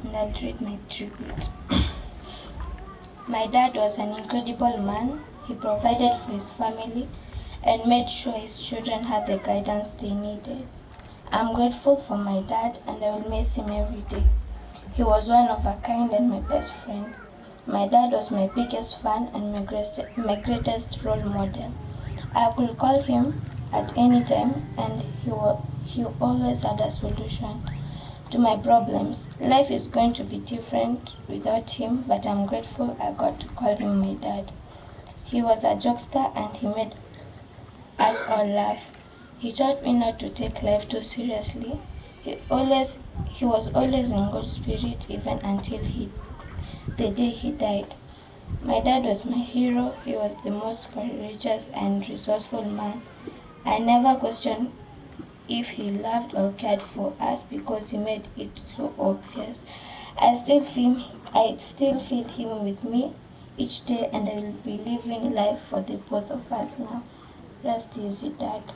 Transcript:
and I'll read my tribute. My dad was an incredible man. He provided for his family and made sure his children had the guidance they needed. I'm grateful for my dad and I will miss him every day. He was one of a kind and my best friend. My dad was my biggest fan and my greatest role model. I could call him at any time and he always had a solution to my problems. Life is going to be different without him, but I'm grateful I got to call him my dad. He was a jokester and he made us all laugh. He taught me not to take life too seriously. He was always in good spirit even until the day he died. My dad was my hero. He was the most courageous and resourceful man. I never questioned if he loved or cared for us because he made it so obvious. I still feel him with me each day and I will be living life for the both of us now. Rest easy, Dad.